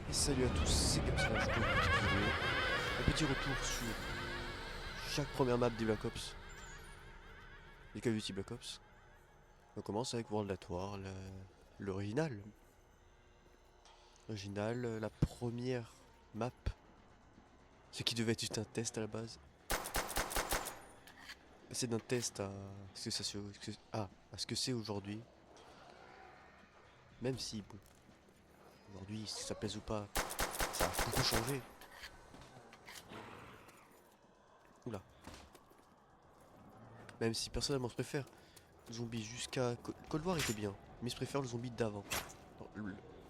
Et salut à tous, c'est comme ça, je pour une petite vidéo. Un petit retour sur chaque première map des Black Ops, des Call of Duty Black Ops. On commence avec World at War, l'original. L'original, la première map. Ce qui devait être juste un test à la base. Passer d'un test à ce que ça à ce que c'est aujourd'hui. Même si, bon, aujourd'hui, si ça plaise ou pas, ça a beaucoup changé. Oula. Même si personnellement je préfère zombie jusqu'à Cold War était bien, mais je préfère le zombie d'avant.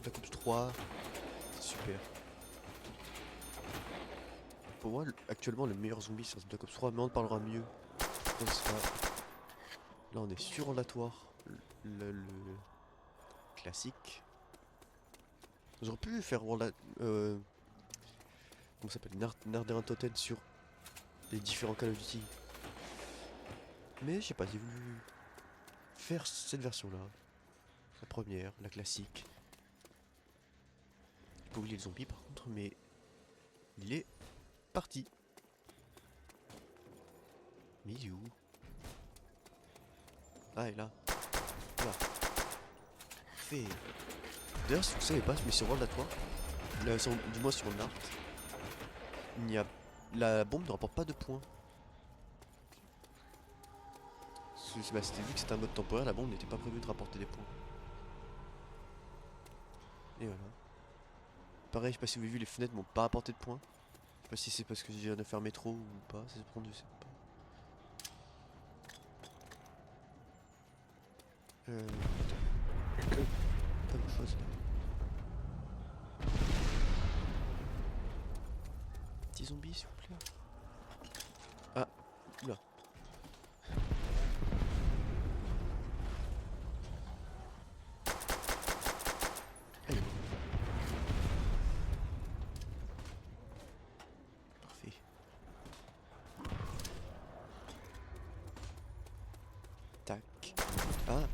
Black Ops 3, c'est super. Pour moi, actuellement, le meilleur zombie c'est Black Ops 3, mais on en parlera mieux. Quand ce sera- Là, on est sur Latoire, le classique. J'aurais pu faire comment ça s'appelle, Narder Totem sur les différents Call of Duty. Mais je sais pas, j'ai voulu faire cette version-là. La première, la classique. J'ai pas oublié le zombie par contre, mais il est parti. Mais il est où? Ah, il est là. Là. Fait. D'ailleurs, si vous savez pas, mais sur World at War, du moins sur Nart, il n'y a... la bombe ne rapporte pas de points. C'était vu que c'était un mode temporaire, la bombe n'était pas prévue de rapporter des points. Et voilà. Pareil, je sais pas si vous avez vu, les fenêtres m'ont pas apporté de points. Je sais pas si c'est parce que j'ai viens de faire métro ou pas, ça se prend, je sais pas. Attends. Pas grand chose là. Petit zombie s'il vous plaît. Ah, oula. Allez. Parfait. Tac. Ah.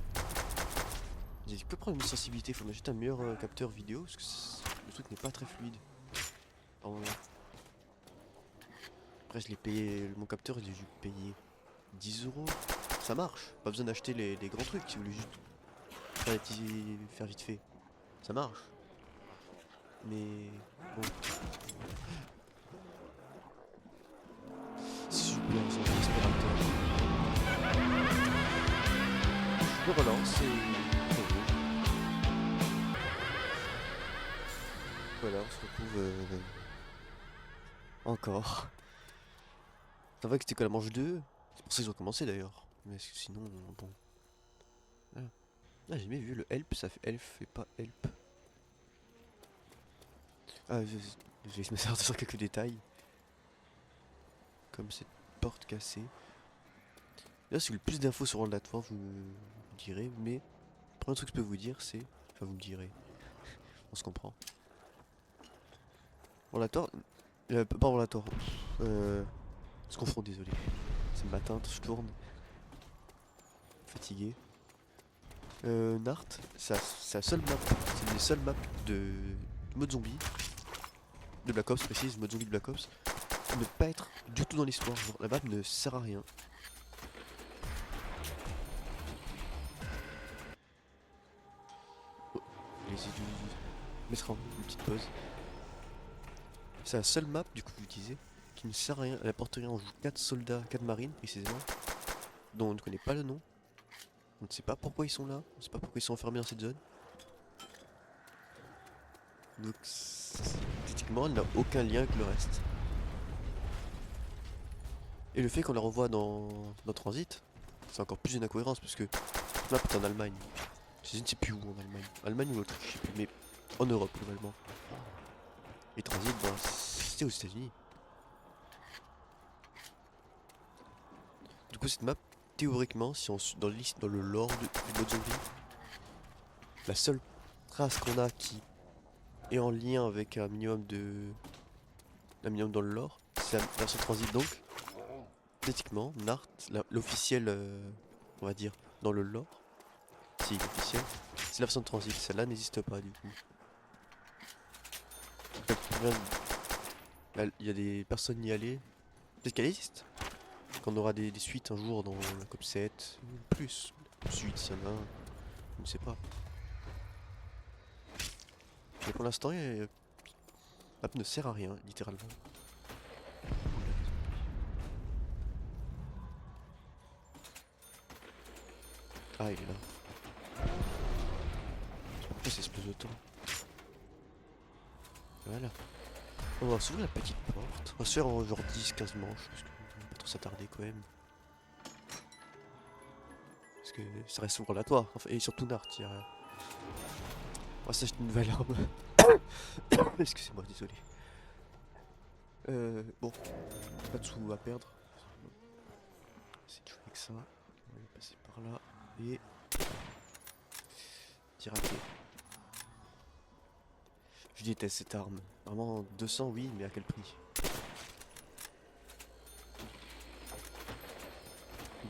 J'ai dit que prendre une sensibilité, faut m'acheter un meilleur capteur vidéo parce que le truc n'est pas très fluide. En vrai. Après je l'ai payé, mon capteur j'ai dû payer 10 €. Ça marche, pas besoin d'acheter les grands trucs si vous voulez juste faire vite fait. Ça marche. Mais bon, super, c'est un aspirateur. Je le relance et très bien. Voilà, on se retrouve encore. C'est vrai que c'était que la manche 2. C'est pour ça que j'ai recommencé d'ailleurs. Mais sinon, bon. Ah, ah, j'ai jamais vu le help, ça fait elf et pas help. Ah, je vais me servir sur quelques détails. Comme cette porte cassée. Là, si vous voulez plus d'infos sur World at War, vous direz. Mais, le premier truc que je peux vous dire, c'est. Enfin, vous me direz. On se comprend. World at War. Pas World at War. Je confonds, désolé. C'est le matin, je tourne. Fatigué. Nart, c'est la seule map. C'est une des seules maps de mode zombie. De Black Ops, précise, mode zombie de Black Ops. Ne pas être du tout dans l'histoire. Genre, la map ne sert à rien. Oh, allez-y, mettre une petite pause. C'est la seule map, du coup, vous disiez, qui ne sert à rien. Elle apporte rien. On joue 4 soldats, 4 marines, précisément, dont on ne connaît pas le nom. On ne sait pas pourquoi ils sont là. On ne sait pas pourquoi ils sont enfermés dans cette zone. Donc, techniquement, elle n'a aucun lien avec le reste. Et le fait qu'on la revoie dans Transit, c'est encore plus une incohérence parce que la map est en Allemagne. Je ne sais plus où en Allemagne. Allemagne ou l'Autriche, je sais plus, mais en Europe globalement. Et Transit, ben, c'était aux États-Unis. Du coup, cette map, théoriquement, si on dans le lore du mode zombie, la seule trace qu'on a qui est en lien avec un minimum dans le lore, c'est la version Transit donc. Techniquement, Nart, l'officiel, on va dire, dans le lore, si l'officiel, c'est la version de Transit. Celle-là n'existe pas du coup. Il y a des personnes y aller. Peut-être qu'elle existe. Qu'on aura des suites un jour dans la COP 7, ou plus. Suite, s'il y en a un. Je ne sais pas. Mais pour l'instant, la map ne sert à rien, littéralement. Ah, il est là. Pourquoi c'est espèce de temps? Voilà. On va s'ouvrir la petite porte. On va se faire en genre 10-15 manches, parce qu'on va pas trop s'attarder quand même. Parce que ça reste sur la toile, enfin, et surtout Nart, on va s'acheter une nouvelle arme. Excusez-moi, désolé. Bon, pas de sous à perdre. C'est toujours avec ça. On va passer par là. Et... Raté. Je déteste cette arme. Vraiment, 200 oui, mais à quel prix?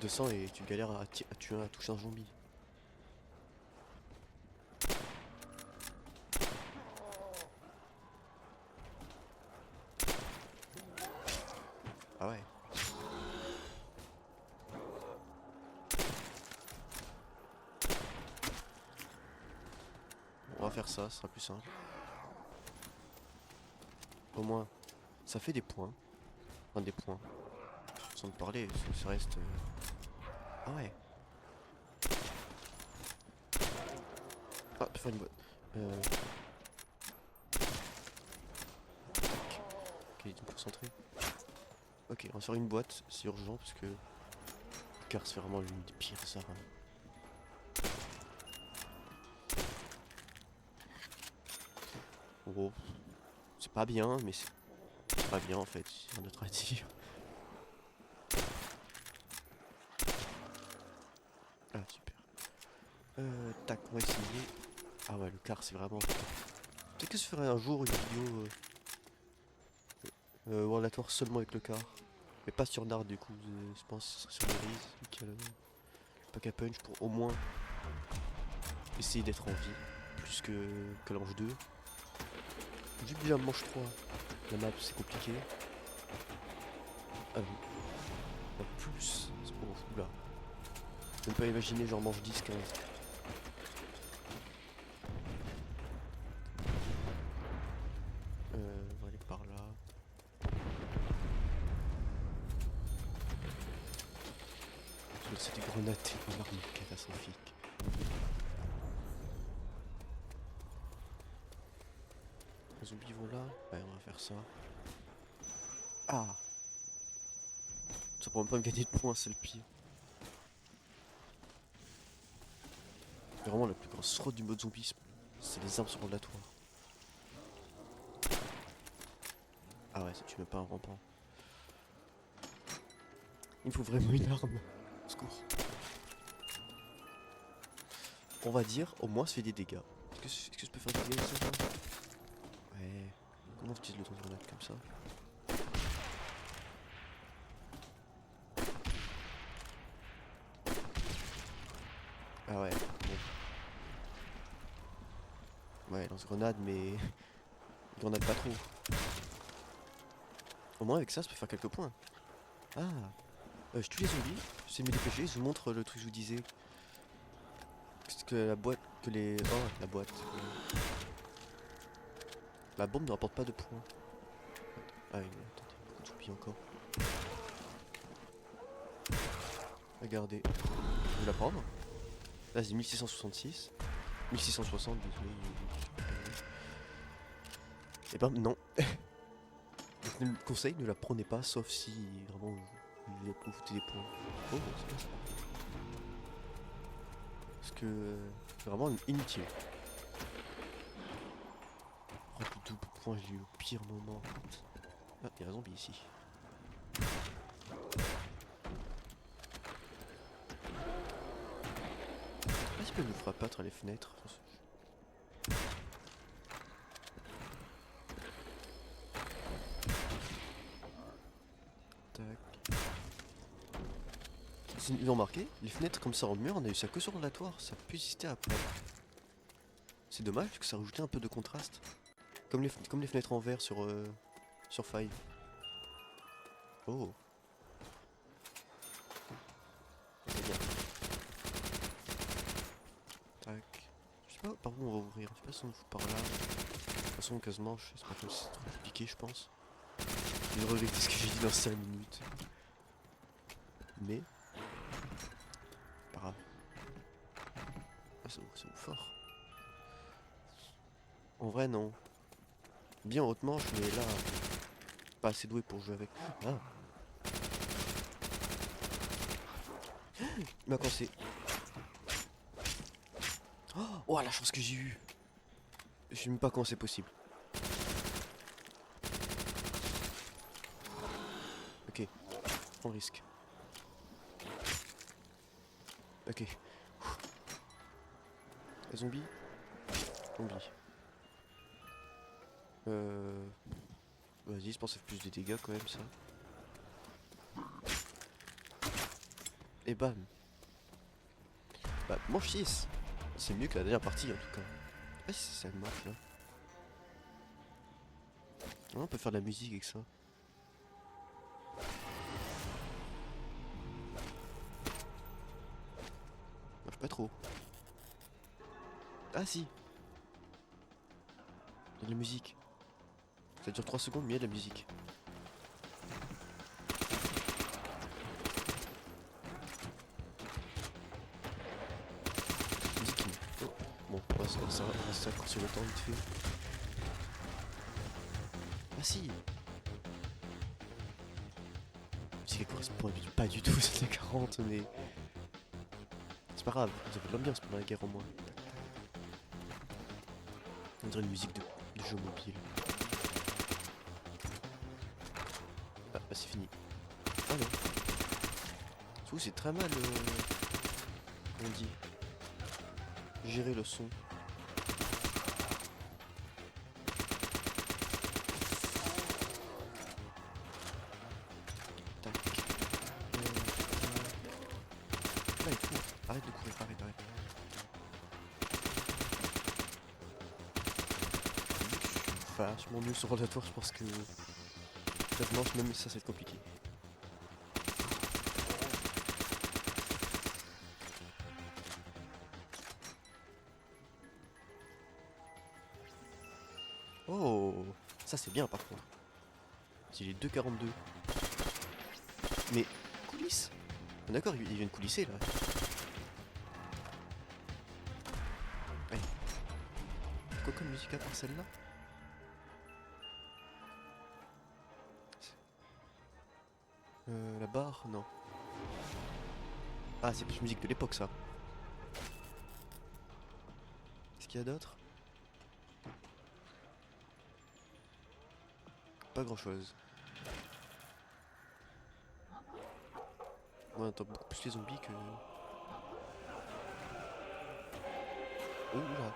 200 et tu galères à tuer à toucher un zombie. Ah ouais. On va faire ça, ce sera plus simple. Au moins, ça fait des points. Enfin, des points. Sans te parler, ça reste... Ah ouais. Ah, peut faire une boîte. Ok, il est concentré. Ok, on va se faire une boîte, c'est urgent parce que... Car c'est vraiment l'une des pires armes. Oh, c'est pas bien, mais c'est pas bien en fait, c'est rien d'autre à dire. Ah, super. Tac, on va essayer. Ah ouais, le car c'est vraiment... Peut-être que je ferai un jour une vidéo où on attend seulement avec le car. Mais pas sur Nard du coup, je pense que ce serait sur les risques, le pack à punch pour au moins essayer d'être en vie. Plus que l'ange 2. Vu que déjà manche 3, la map c'est compliqué. Ah oui. En plus, c'est pour oula. Je ne peux pas imaginer genre manche 10, 15. On va aller par là. C'est des grenades et une arme catastrophique. Les zombies vont là. Ouais, on va faire ça. Ah! Ça pourrait même pas me gagner de points, c'est le pire. C'est vraiment la plus grosse fraude du mode zombie, c'est les armes sur ondulatoires. Ah ouais, ça tue même pas un rampant. Il me faut vraiment une arme. Au secours. On va dire, au moins ça fait des dégâts. Est-ce que je peux faire des dégâts avec ça? Ouais. Comment on utilise le temps de grenade comme ça? Ah ouais, bon. Ouais, lance-grenade, mais... grenade pas trop. Au moins avec ça, ça peut faire quelques points. Ah, je tue les zombies, j'essaie de me dépêcher, je vous montre le truc que je vous disais. Parce que la boîte, que les... Oh, la boîte. La bombe ne rapporte pas de points. Ah oui, attendez, beaucoup de zombies encore. Regardez, je vais la prendre. Là c'est 1666. 1660, désolé. Et ben non. Je le conseille, ne la prenez pas, sauf si vraiment vous voulez profiter des points. Oh, c'est bien ça. Parce que c'est vraiment inutile. Oh, le double point, j'ai eu au pire moment. Ah, il y a un zombie ici. Est-ce qu'elle nous fera pas à les fenêtres? Tac. Ils ont remarqué, les fenêtres comme ça en mur, on a eu ça que sur l'ondulatoire, ça peut exister après. C'est dommage parce que ça rajoutait un peu de contraste. Comme les fenêtres en verre sur Five. Oh. C'est bien. Tac. Je sais pas par où on va ouvrir. Je sais pas si on fout par là. De toute façon, quasiment, je sais pas comme c'est trop compliqué, je pense. Je vais relever ce que j'ai dit dans 5 minutes. Mais. Pas grave. Ah, ça ouvre fort. En vrai, non. Bien haute manche, mais là. Pas assez doué pour jouer avec. Ah! Il m'a coincé. Oh, la chance que j'ai eue! Je sais même pas comment c'est possible. Ok, on risque. Ok. Zombie. Zombie. Vas-y, je pense que ça fait plus de dégâts quand même ça. Et bam. Bah, manche 6. C'est mieux que la dernière partie en tout cas. Ah si ça marche là. On peut faire de la musique avec ça. Marche pas trop. Ah si. Il y a de la musique. Ça dure 3 secondes mais il y a de la musique. Musique. Oh. Bon, on va se raccourcir le temps vite fait. Ah si. C'est qu'elle correspond pas du tout à 40 mais. C'est pas grave, vous avez de l'ambiance pendant la guerre au moins. On dirait une musique de jeu mobile. Ah bah c'est fini. Ah non. C'est très mal on dit. Gérer le son. Tac. Là il court. Arrête de courir, arrête. Vachement mieux sur la tour, je pense que cette manche, même ça, c'est compliqué. Oh, ça c'est bien par contre. J'ai les 2,42. Mais coulisses. D'accord, il vient de coulisser là. Ouais. Quoi comme musique à part celle-là? La barre, non. Ah, c'est plus musique de l'époque ça. Qu'est-ce qu'il y a d'autre? Pas grand chose. On entend beaucoup plus les zombies que. Oh là.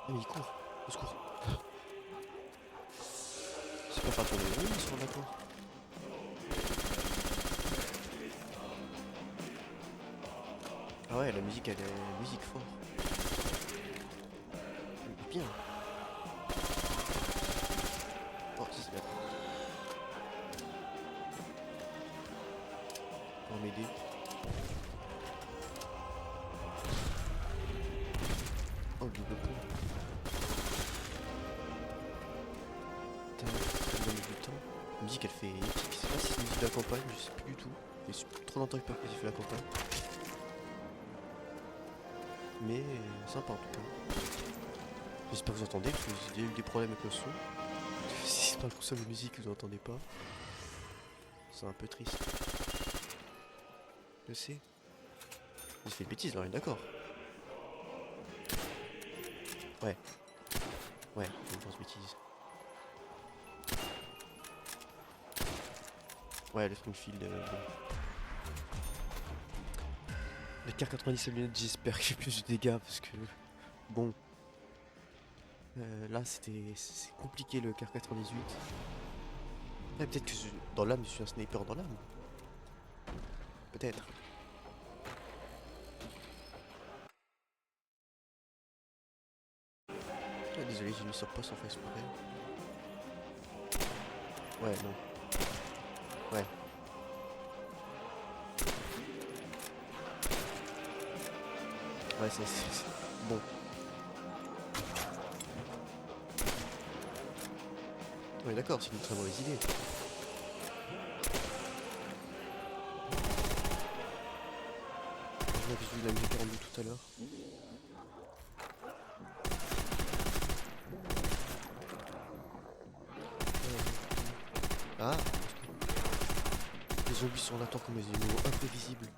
Ah mais il court. Au secours. C'est pas faire tourner les zombies sur la tour. Ah ouais, la musique elle est musique fort. Bien. Oh, ça c'est bien. On va m'aider. Oh, le double pont. Putain, ça donne du temps. La musique elle fait épique. Je sais pas si c'est une musique de la campagne, je sais plus du tout. Il y a trop longtemps que j'ai fait la campagne. Mais sympa en tout cas. J'espère que vous entendez, parce que j'ai eu des problèmes avec le son. Si c'est pas le console de musique que vous entendez pas, c'est un peu triste. Je sais. J'ai fait une bêtise là, on est d'accord. Ouais. Ouais, c'est une grosse bêtise. Ouais, le Springfield. Bon. Le car 97 lunettes, j'espère qu'il y a plus de dégâts parce que. Bon. Là, c'est compliqué le car 98. Ouais, peut-être que dans l'âme, je suis un sniper dans l'âme. Peut-être. désolé, j'ai mis sur poste en fait exprès. Ouais, non. Ouais. Ouais, c'est bon. Ouais, d'accord, c'est une très mauvaise idée. J'ai vu la musique rendue tout à l'heure. Ah, les zombies sont là tant comme des animaux imprévisibles.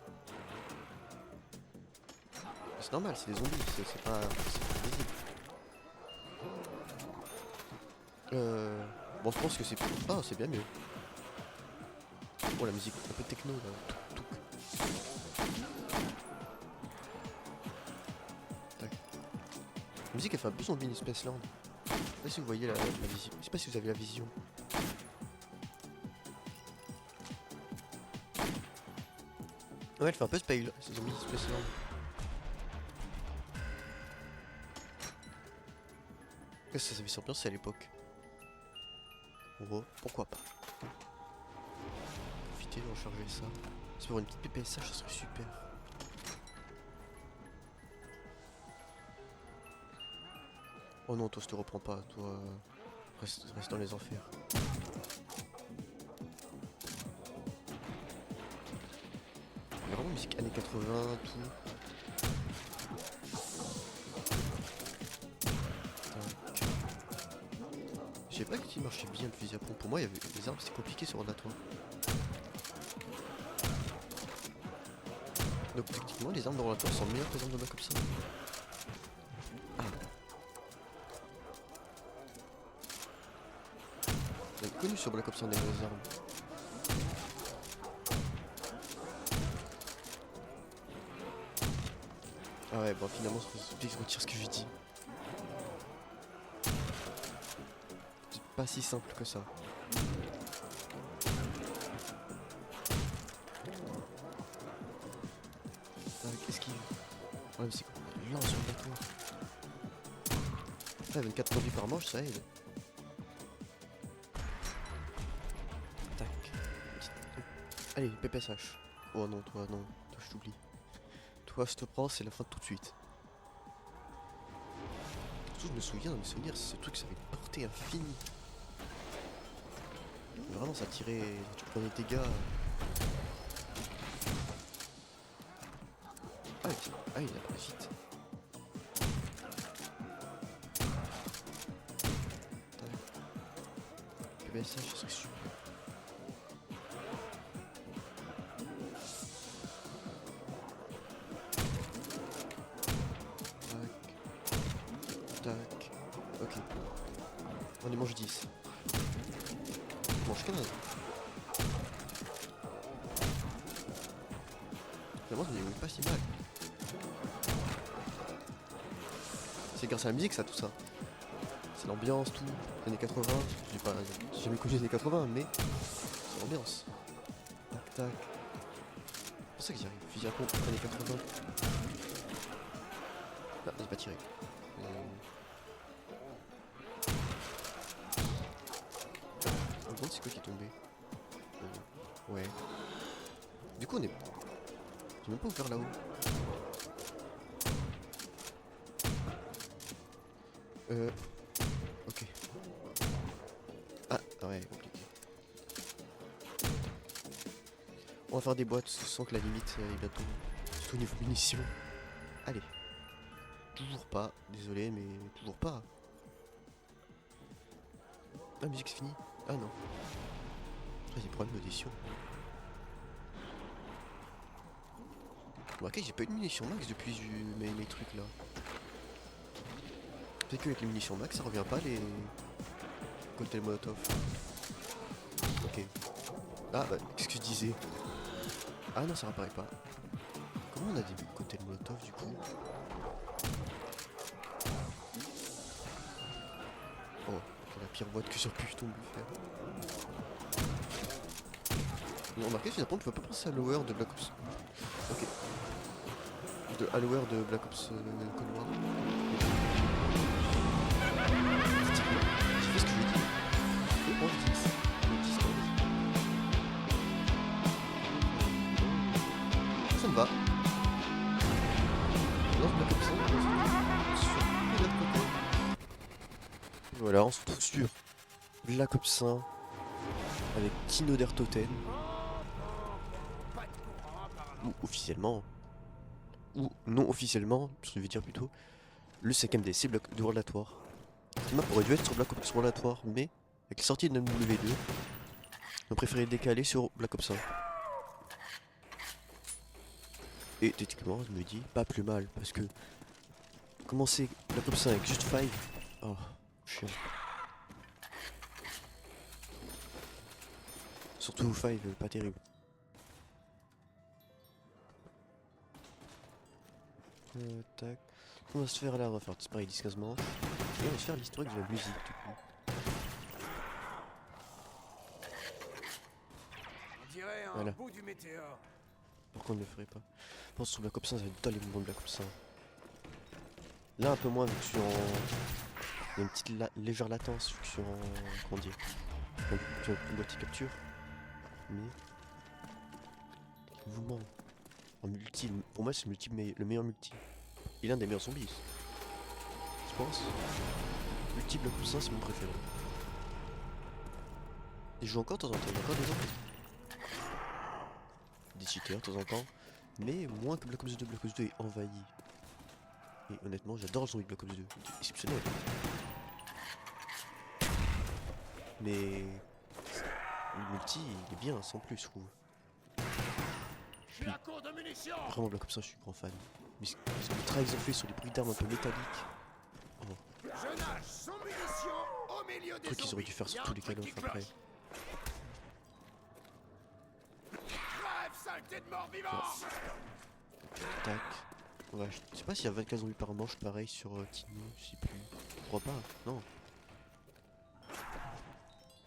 C'est normal, c'est des zombies, c'est pas visible. Bon, je pense que c'est... Ah, c'est bien mieux. Oh, la musique un peu techno, là. Touk, touk. Tac. La musique, elle fait un peu zombie in Space Land. Je sais pas si vous voyez la vision. Je sais pas si vous avez la vision. Ouais, elle fait un peu Space Zombie Space Land. Qu'est-ce que ça avait sur ambiance à l'époque? Oh, pourquoi pas. Profiter de recharger ça. C'est pour une petite PPSH, ça serait super. Oh non, toi, je te reprends pas. Toi, reste dans les enfers. Il y a vraiment musique années 80, tout. Je sais pas qui marchait bien le fusil à pompe. Pour moi, il y avait les armes, c'était compliqué sur Ornatoire. Donc techniquement, les armes d'Ornatoire sont meilleures que les armes de Black Ops 1. Ah. On a connu sur Black Ops 1 des mauvaises armes. Ah ouais, bon finalement, je retire ce que je dis. C'est pas si simple que ça. Esquive. Ouais, mais c'est quoi? Lent sur le bateau. Ah, 24 produits par manche, ça aide. Tac. Allez, PPSH. Oh non, toi, non. Toi, je t'oublie. Toi, je te prends, c'est la fin de tout de suite. Surtout, je me souviens, dans mes souvenirs, ce truc, ça avait une portée infinie. Mais vraiment, ça tirait. Tu prenais tes dégâts. Ah, il a pas vite. PPSH, ça serait super. Tac. Ok. On est mange 10. On mange 15. Finalement, ça n'est pas si mal. C'est grâce à la musique, ça, tout ça. C'est l'ambiance, tout. Les années 80. J'ai jamais connu les années 80, mais c'est l'ambiance. Tac, tac. C'est pour ça que j'y arrive. Fusil à pompe, années 80. Non, j'ai pas tiré. On me demande c'est quoi qui est tombé. Ouais. Du coup on est... J'ai même pas ouvert là-haut. Ok. Ah ouais, compliqué. On va faire des boîtes sans que la limite est bientôt au niveau munitions. Allez. Toujours pas, désolé mais toujours pas. La musique c'est fini. Ah non. Ah, j'ai des problèmes d'audition. Ok, j'ai pas eu de munitions max depuis mes trucs là. Peut-être qu'avec les munitions max ça revient pas les cocktails molotov. Ok. Ah bah qu'est-ce que je disais? Ah non ça réapparaît pas. Comment on a des cocktails molotov du coup? Oh, c'est la pire boîte que j'aurais pu tomber faire. Mais remarquez finalement tu peux pas penser à Lower de Black Ops. Ok. De Halloween de Black Ops Cold War. pense 10. 10, 11. Ça me va. Je lance Black Ops 5. Sur de l'autre côté. Voilà, on se retrouve sur Black Ops 1 avec Kino der Toten. Ou officiellement, ou non officiellement, je vais dire plutôt, le 5ème DLC de World at War. Cette map aurait dû être sur Black Ops World at War, mais avec la sortie de MW2, on a préféré décaler sur Black Ops 1. Et techniquement, je me dis, pas plus mal, parce que commencer Black Ops 1 avec juste 5, oh, chiant. Surtout 5, pas terrible. Tac. On va se faire là, on va faire pareil 10-15 manches. Et on va se faire l'historique de la musique du coup. On dirait un Voilà. bout du météore. Pourquoi on ne le ferait pas? Je pense que sur Black Ops 1, ça va être dans les moments de Black Ops 1. Là, un peu moins, vu que je suis en. Il y a une petite légère latence, vu que je suis en. Comment dire? En boîtier capture. Mais. Mouvement. En multi, pour moi, c'est le meilleur multi. Il est l'un des meilleurs zombies. Je pense. Multi Black Ops 1, c'est mon préféré. Et je joue encore de temps en temps, il y a encore des zombies. Des cheaters de temps en temps. Mais moins que Black Ops 2, Black Ops 2 est envahi. Et honnêtement, j'adore le zombie de Black Ops 2. Il est exceptionnel. Mais. Le multi, il est bien, sans plus, je trouve. Je suis à court de munitions. Vraiment, Black Ops 1, je suis grand fan. Mais ce que les travail qu'ils ont fait sur les bruits d'armes un peu métalliques. Oh. Je nage sans munitions au milieu des Truc qu'ils auraient dû faire sur tous les canons après. Crève, saleté de mort vivant. Tac. Ouais, je sais pas s'il y a 24 zombies par manche, pareil sur Tino, je sais plus. Je crois pas, non.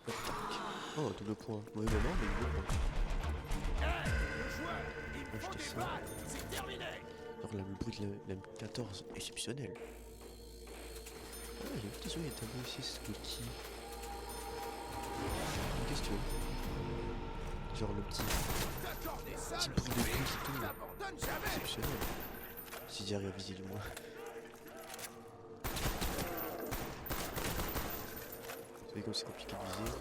Tac. Oh, double point. Mauvais moment, mais double point. On va acheter ça. C'est terminé. Alors là, le bruit de la M14, exceptionnel. Ah, j'ai vu que il y a tableau ici, c'est qui? Une question. Genre le petit bruit de pluie qui tombe. Exceptionnel. Si j'arrive à viser du moins. Vous savez comme c'est compliqué de viser.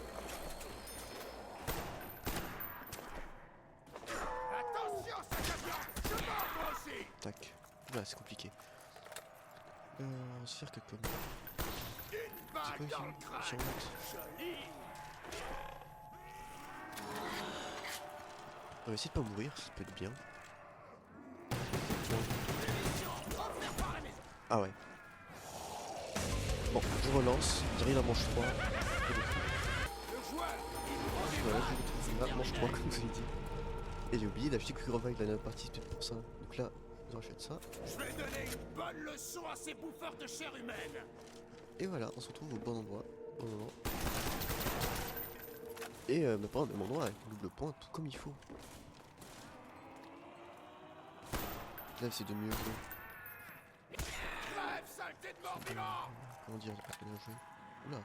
Attention, sac à viande. Je meurs moi aussi. Tac. Voilà, c'est compliqué. On va se faire quelques mots. Une C'est balle quoi dans le ici? crâne. Sur Max. Joli. On va essayer de pas mourir, ça peut être bien. Ah ouais. Bon, je relance, j'arrive à manche 3. Voilà, je retrouve la manche 3 comme je l'ai dit. Et j'ai oublié d'acheter Quick Revive la dernière partie, c'est peut-être pour ça. Donc là, je rachète ça. Je vais donner une bonne leçon à ces bouffeurs de chair humaine. Et voilà, on se retrouve au bon endroit. Bon moment. Et pas au même endroit, avec double point, tout comme il faut. Là, c'est de mieux jouer. Crève, saleté de mort vivant. Comment dire, j'ai pas bien joué. Oula.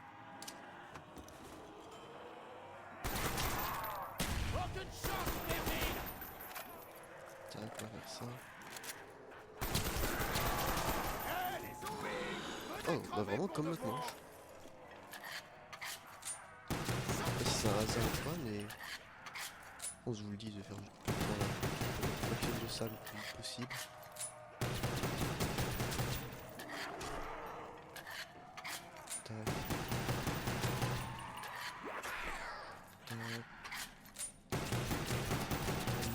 Aucune chance, Mervyn. Tac, on va faire ça. Eh, les zombies. Oh, bah vraiment comme notre manche. Je sais pas si c'est un hasard ou pas, mais. On se vous le dit de faire la pièce de sable le plus possible. Tac. Tac.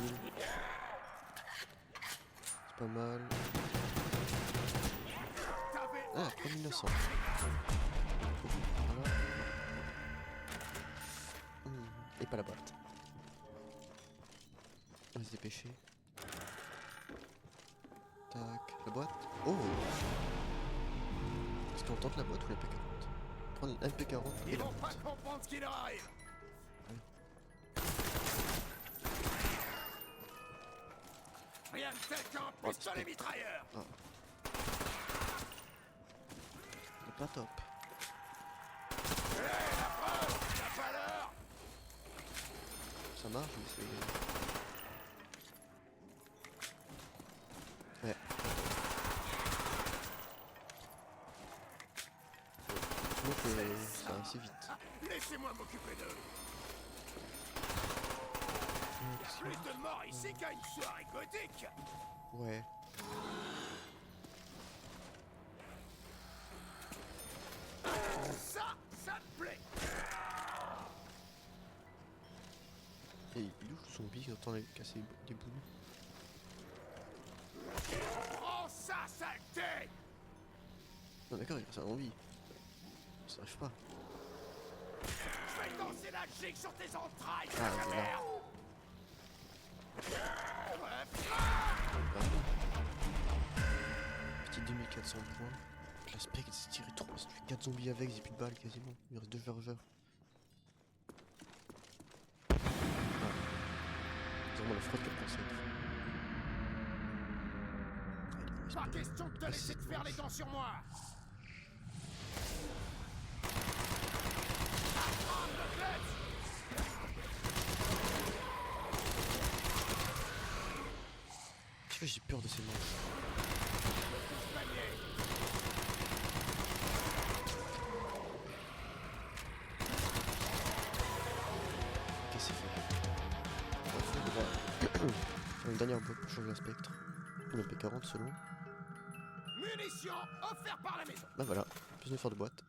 1000. C'est pas mal. Ah, 3900. Voilà. Et pas la boîte. On va se dépêcher. Tac, la boîte. Oh! Est-ce qu'on tente la boîte ou la P40? Prendre la P40 et Ils la vont pas boîte. comprendre ce qui leur arrive. Rien de tel qu'un pistolet mitrailleur. Ah. C'est pas top. La balle Ça marche, mais c'est... Ouais. Donc ça va assez vite. Laissez-moi m'occuper d'eux. Qu'est-ce Plus de morts ici qu'à une soirée gothique. Ouais. Ça me plaît. Et il est où le zombie qui entend casser des boules? Prends ça, saleté. Non d'accord, il reste un zombie. Ça arrive pas. Je vais danser la gigue sur tes entrailles, Ah, ta voilà. merde. Petit 2400 points. L'aspect il s'est tiré 3, si tu fais 4 zombies avec, j'ai plus de balles quasiment. Il reste 2 chargeurs. Ah. C'est vraiment la fraude qu'elle pensait. Pas question de te laisser te faire les dents sur moi. Tu vois, j'ai peur de ces manches. Ok, c'est fait. On va faire une dernière boîte pour changer la spectre. Ou le P40 selon. Munitions offertes par la maison. Bah voilà, plus de faire de boîte.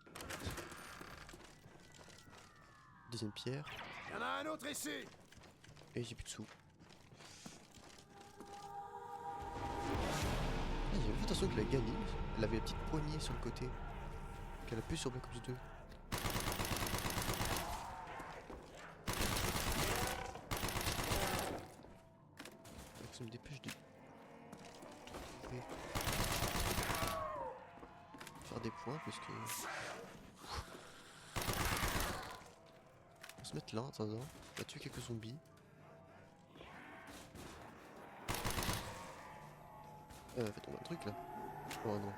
Deuxième pierre. Y'en a un autre ici. Et j'ai plus de sous. Ah, j'ai vu attention que la gamine, elle avait la petite poignée sur le côté. Qu'elle a pu sur Black Ops 2. Faut que ça me dépêche de trouver. Faire des points parce que... On va se mettre là en attendant. On va tuer quelques zombies. Fait tomber un truc là. Oh non.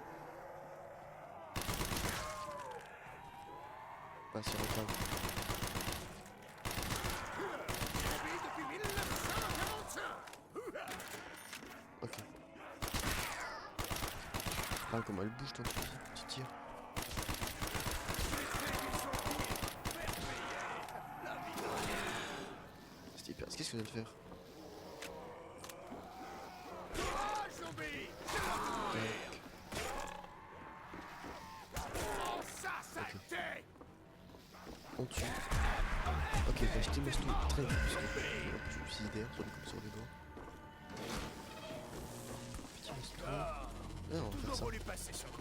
Pas si rentable. Depuis 1945. Ok. Ah comment elle bouge ton petit tir. C'était hyper. Qu'est-ce que je viens de faire? Ah, zombie. Tac. Prends ça, saleté. On tue. Ok, bah je t'image tout très vite parce que je suis suicidaire sur les doigts. Petit resto. Ah, on va faire ça. Voulu passer sur le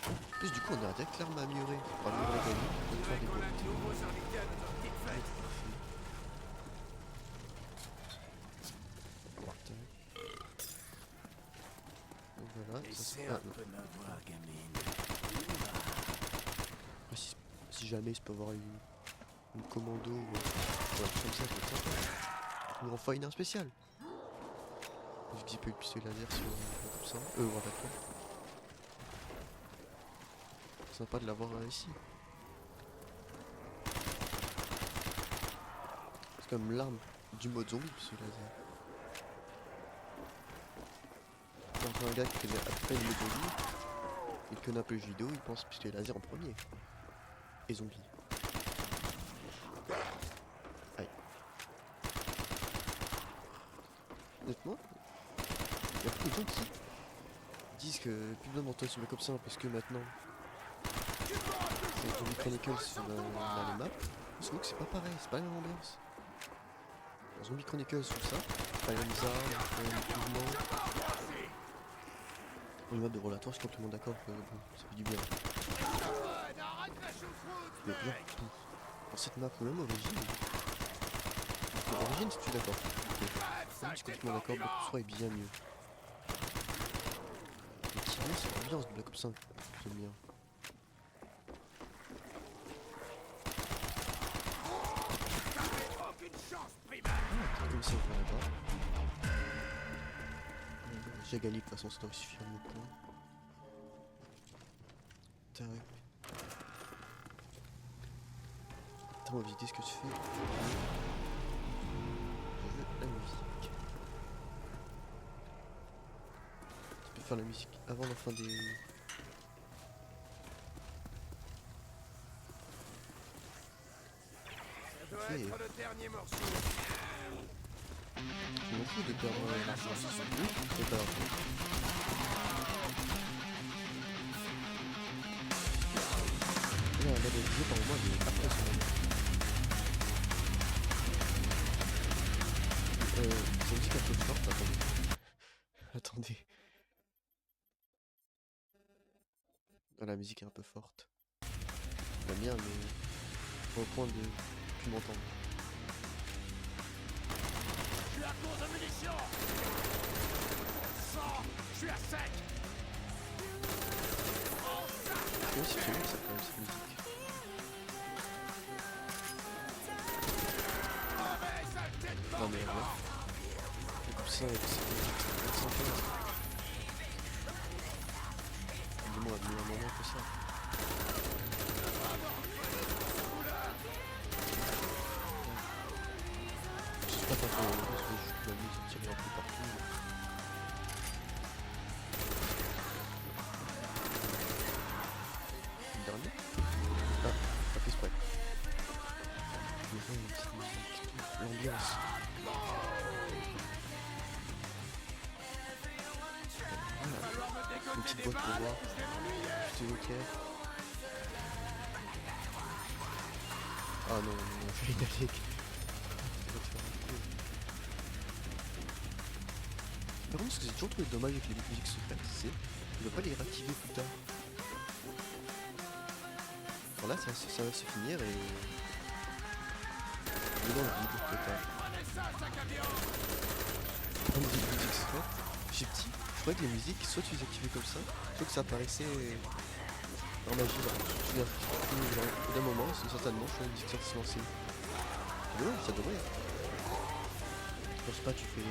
En plus du coup on a direct l'arme à améliorer. On va améliorer la gamine. On va faire des qu'on a boîtes. de nouveaux invités à notre petite fête. Donc voilà, ça C'est c'est... un Ah, non. peu ma voix, gamine. Après, si jamais il peut avoir une commando ou un truc comme ça, c'est sympa. Ou enfin une arme spéciale. Vu que j'ai pas eu de pistolet laser sur comme ça. Ou un attaquant. Sympa de l'avoir ici. C'est comme l'arme du mode zombie, pistolet laser. Quand un gars qui faisait à peine le zombie, et que n'a pas le jeu vidéo, il pense pistolet laser en premier. Et zombie. Aïe. Honnêtement, il y a beaucoup de gens qui disent que plus besoin d'entrer sur le comme ça parce que maintenant c'est Zombie Chronicles sur dans les maps. Je trouve que c'est pas pareil, c'est pas la même ambiance. Dans Zombie Chronicles sur ça, pas les mêmes armes, pas les mêmes mouvements. Pour les maps de relatoire, je suis complètement d'accord que bon, ça fait du bien. Mais bien, pour cette map ou même Origine. Origine, si tu es d'accord. Je suis complètement d'accord, Black Ops 3 est bien mieux. Mais qui mieux, c'est l'ambiance de Black Ops 5. J'aime bien. Comme ça, on va là-bas. J'ai gagné, de toute façon, ça devrait suffire mon point. Tac. Attends, on va visiter ce que je fais. faire la musique avant la fin des... Ça doit Ok. être le dernier morceau. Je m'en fous de perdre l'argent. Oui, c'est pas grave. Là, la DLG par moi elle est après son moment. C'est une musique un peu forte, attendez. Attendez. Ah, la musique est un peu forte. J'aime bien, mais au point de plus m'entendre. Je suis à court de munitions. Sang, je suis à sec. C'est aussi que ça quand même cette musique. Non mais ouais. Du coup ça avec cette musique, c'est 415. Dis-moi, à un moment que ça. Je sais pas quand on parce que la musique tire un peu partout. Le dernier. Ah, pas fait exprès. Mais ça, une petite musique, l'ambiance. Une petite boîte pour voir. Juste ok. Ah non, non, je vais y aller. Par contre, ce que j'ai toujours trouvé dommage avec les musiques secrètes, c'est qu'on ne doit pas les réactiver plus tard. Alors là, ça va se finir et... on est dans le vide, total. Comme des musiques secrètes, j'ai petit, je croyais que les musiques, soit tu les activais comme ça, soit que ça apparaissait en magie là. Je me souviens plus, genre, au d'un moment, c'est certainement, je crois que la musique sortie se lancer. Ouais, ça devrait. Je pense pas, tu fais...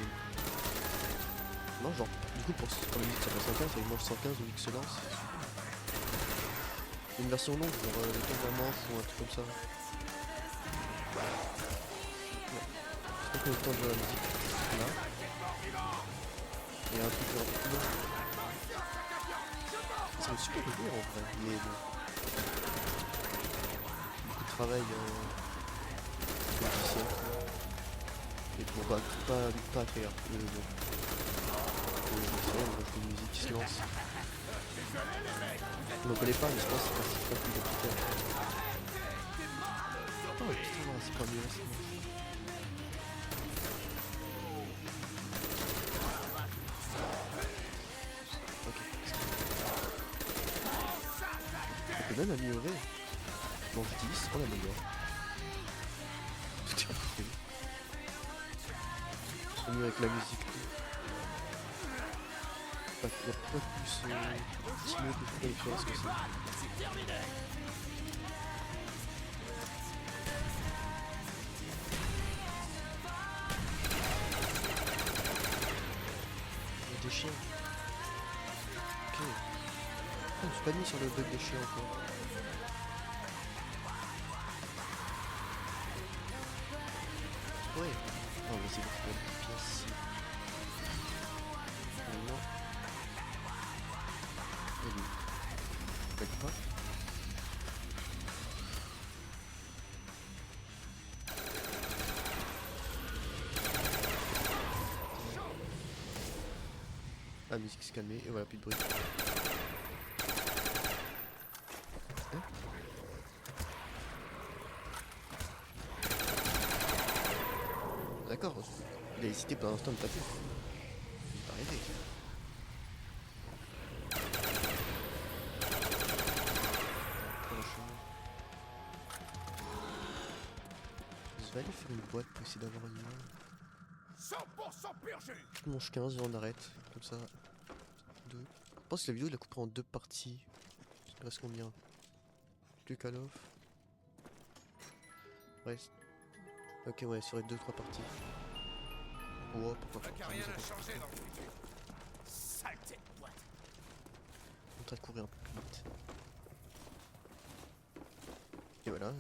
Non, genre, du coup, pour quand la musique ça passe 115, avec manche 115 ou X se lance, c'est super. Une version longue, genre le temps d'un manche ou un truc comme ça. Ouais. C'est pas que le temps de la musique, là. Et un truc genre plus long. Ça me super bien en vrai, mais bon. Beaucoup de travail logiciel. Et bon, pas agréable. Mais bon. Logiciel, donc une musique qui se lance. Je me connais pas, mais je pense que c'est pas plus compliqué. Oh putain, c'est pas mieux là, c'est moche. Ok. On peut même améliorer. Manche 10, on améliore. Putain, c'est mieux avec la musique. Il n'y a pas plus timide que ce que c'est. Il y a des chiens. Ok. Ah, je suis pas mis sur le bug des chiens encore. Ouais. Non, mais c'est beaucoup de pièces. Non. Et lui. Peut-être pas. La musique s'est calmée et voilà, plus de bruit. Hein? D'accord, il a hésité pendant un instant de taper. Il est pas arrivé. Je vais aller faire une boîte pour essayer d'avoir une main. 100% pur jus. Je mange 15 et on arrête. Comme ça. 2. Je pense que la vidéo il la coupera en deux parties. Il reste combien? Plus Call of. Ouais. Ok, ouais, ça aurait 2-3 parties. Oh, pourquoi pas. Rien n'a changé dans le futur. Saleté de boîte. On est en train de courir un peu plus vite. Et voilà. Là,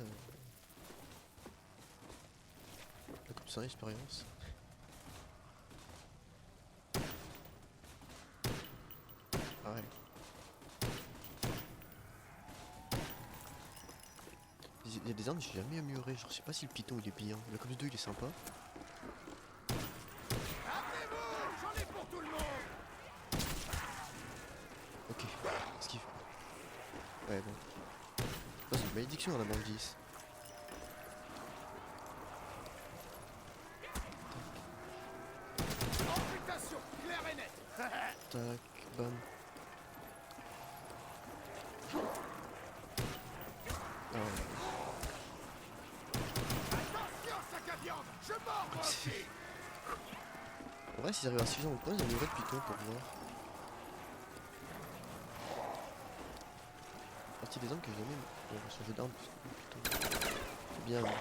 comme ça, expérience. y a des armes que j'ai jamais améliorées. Genre, je sais pas si le Python il est bien. Le Cops 2 il est sympa. Appelez-vous, j'en ai pour tout le monde. Ok, esquive. Ouais, bon. Oh, c'est une malédiction dans la manche 10. Amputation, clair et net. Tac, bam. Ah ouais. Attention, sac à viande, je mords moi aussi. En vrai, s'ils arrivent à 6 ans ou pas, ils amélioreraient le Python pour voir. Partie des armes que j'ai jamais. On va changer d'arme parce que le Python. C'est bien. Hein.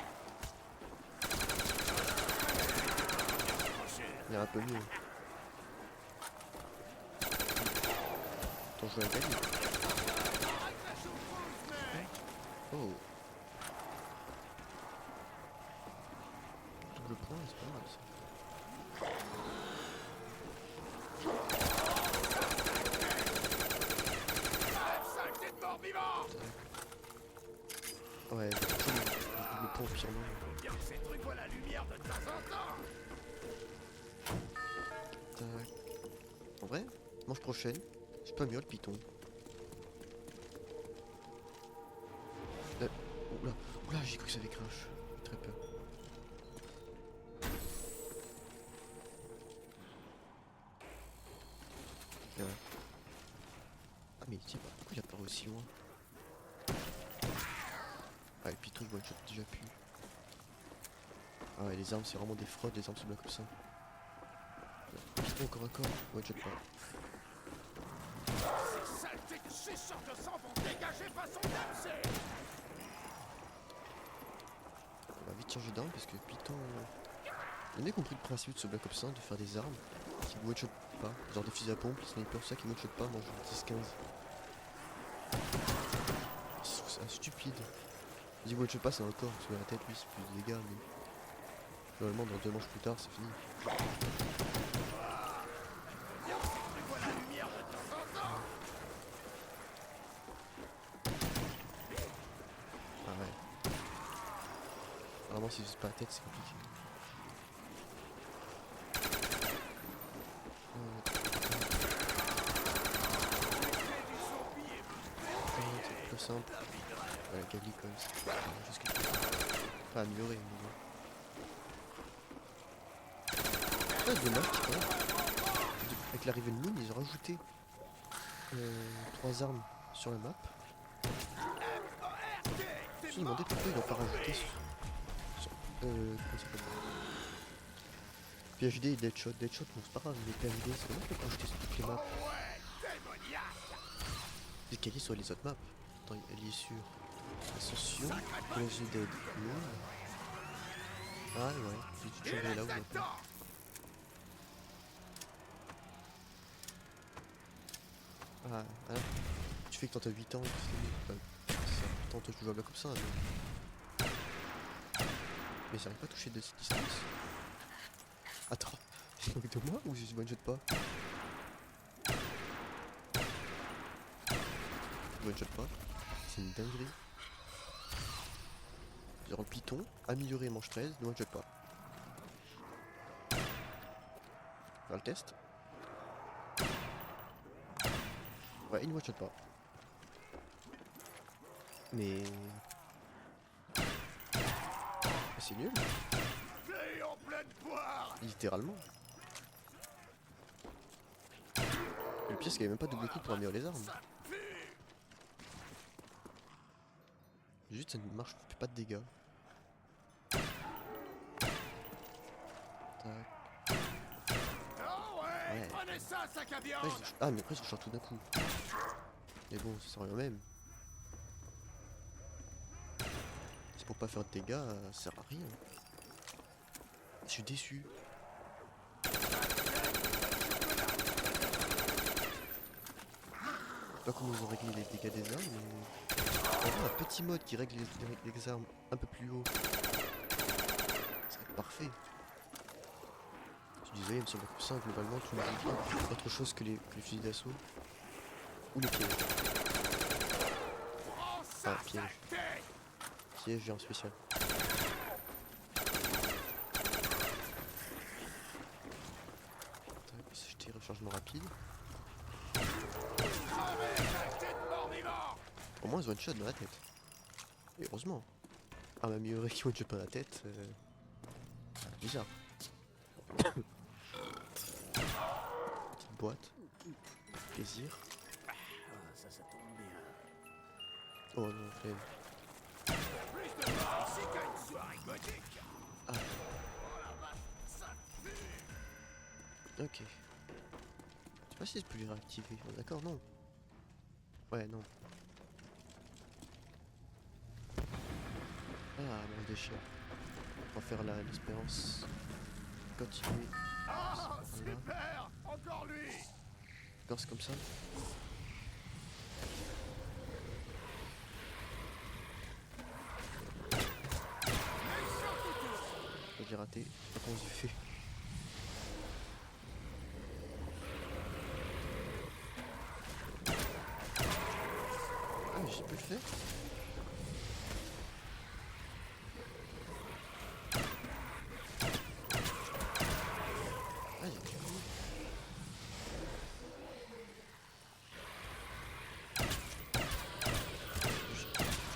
Il y a un peu mieux. Ton jeu à gagner. Arrête la chauffeuse, mec. Oh. Double point, c'est pas mal ça. F5, t'es de mort vivant. Ouais, double point au pire non. Faut bien que ces trucs voient la lumière de temps en temps. Tac. En vrai, manche prochaine, j'ai pas mieux le Python. Oula, oula, j'ai cru que ça avait crash. J'ai très peur. Ouais. Ah mais tiens, pourquoi il apparaît aussi loin? Ah le Python il one shot déjà plus. Ah ouais les armes c'est vraiment des fraudes, les armes se bloquent comme ça. Python encore à corps, one shot pas. Ces saletés de suceurs de sang vont dégager façon d'AMC. On va vite changer d'arme parce que Python... On a compris le principe de ce Black Ops 1 de faire des armes qui ne one-shot pas. Genre des fusils à pompe, les snipers, ça qui ne one-shot pas, mange 10-15. C'est stupide. Je dis one-shot pas, c'est un corps, sur la tête, lui, c'est plus de dégâts, mais... Normalement, dans 2 manches plus tard, c'est fini. Bien que ces trucs voient la lumière de temps en temps. Ah ouais. Vraiment, si c'est pas la tête, c'est compliqué. C'est plus simple. Ouais, Gali quand même, c'est juste quelque chose. Pas amélioré, mais bon. C'est dommage qu'il faut. Avec l'arrivée de Moon, ils ont rajouté 3 armes sur la map. Je me suis demandé pourquoi ils n'ont pas rajouté comment ça s'appelle PhD et Deadshot. Deadshot, bon c'est pas grave, mais PhD, c'est vraiment pour rajouter sur toutes les maps. C'est calé sur les autres maps. Attends, elle est sur Ascension, Collège Dead, Moon. Ah ouais, j'ai toujours là où maintenant. Ah, alors, tu fais que quand t'as 8 ans, c'est ça. Pourtant, toi, tu joues à Black Ops 1, mais ça arrive pas à toucher de cette distance. Attends, il manque de moi ou je one shot pas? Je one shot pas, c'est une dinguerie. Genre le Python, amélioré manche 13, ne one shot pas. On va le test. Ouais, il ne one shot pas. Mais... c'est nul. En pleine poire. Littéralement. Et le pire c'est qu'il n'y a même pas de double coup pour améliorer les armes. Juste ça ne marche, fait pas de dégâts. Tac. Ouais. Prenez ça, sac à viande. Ah mais après je change tout d'un coup. Mais bon, ça sert à rien même. C'est pour pas faire de dégâts, ça sert à rien. Je suis déçu. Je sais pas comment ils ont réglé les dégâts des armes, mais... On voit un petit mode qui règle les armes un peu plus haut. Ça serait parfait. Je suis désolé, mais sur le coup 5, globalement, tu ne dis pas autre chose que les fusils d'assaut. Ou les pièges. Enfin, pièges. piège en spécial. Tac, jeter rechargement rapide. Au moins, ils one shot dans la tête. Et heureusement. Ah, ma mieux qui one shot dans la tête. Bizarre. Petite boîte. Plaisir. Ça tombe bien. Oh non, flemme. Plus de monde ici qu'à une soirée gothique. Ah. Oh la vache, ça pue. Ok. Je sais pas si je peux les réactiver. Oh, d'accord, non. Ouais, non. Ah, mon déchet. On va faire l'espérance. Continuer. Ah, Voilà. super. Encore lui. D'accord, c'est comme ça. J'ai raté. Pas comment j'ai fait. Ah, mais j'ai pu le faire. Ah, j'ai pu.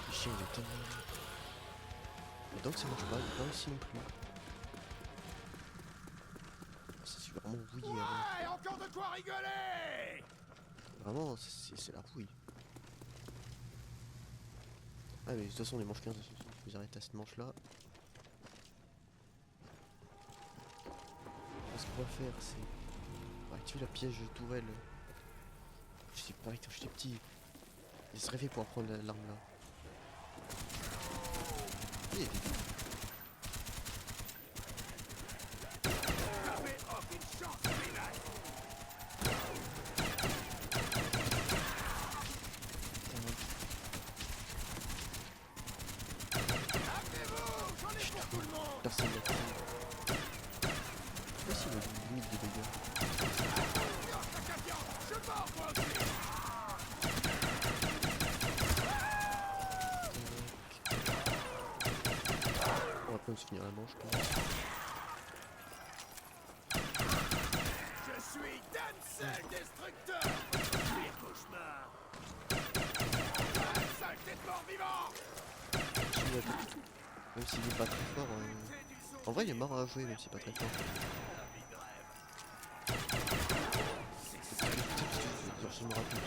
Le chien il est tellement. Et donc ça marche pas ici non plus. Ah, ça c'est vraiment rouillé. Ouais, encore de quoi rigoler. Vraiment, c'est la rouille. Ah mais de toute façon les manches 15, je vous arrête à cette manche là. Ce qu'on va faire c'est... On va activer la piège de tourelle. Je sais pas, quand j'étais petit, il se rêvait pour apprendre l'arme là. Et... T'avais aucune chance, Milan. Amenez-vous, j'en ai pour tout le monde. Personne n'a pris. Je sais pas s'il a une limite de dégâts. Je pars, moi aussi. On va pas se finir la manche quand même. Je suis Damsel Destructeur. Pire cauchemar. Saleté de mort-vivant. Même s'il est pas très fort. En vrai il est marrant à jouer même s'il est pas très fort. Je me rappelle.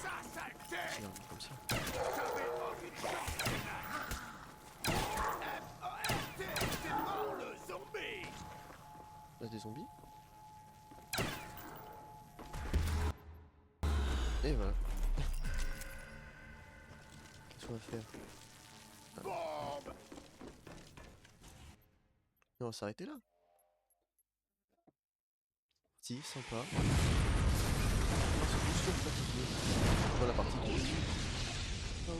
Ça, saleté. J'ai un truc comme ça. T'avais aucune chance, Milan. F-O-R-T, t'es mort, le zombie. Là des zombies. Et voilà. Qu'est-ce qu'on va faire? Bombe. Et on va s'arrêter là. Si, sympa. On se bouge sur la partie 2. Ciao.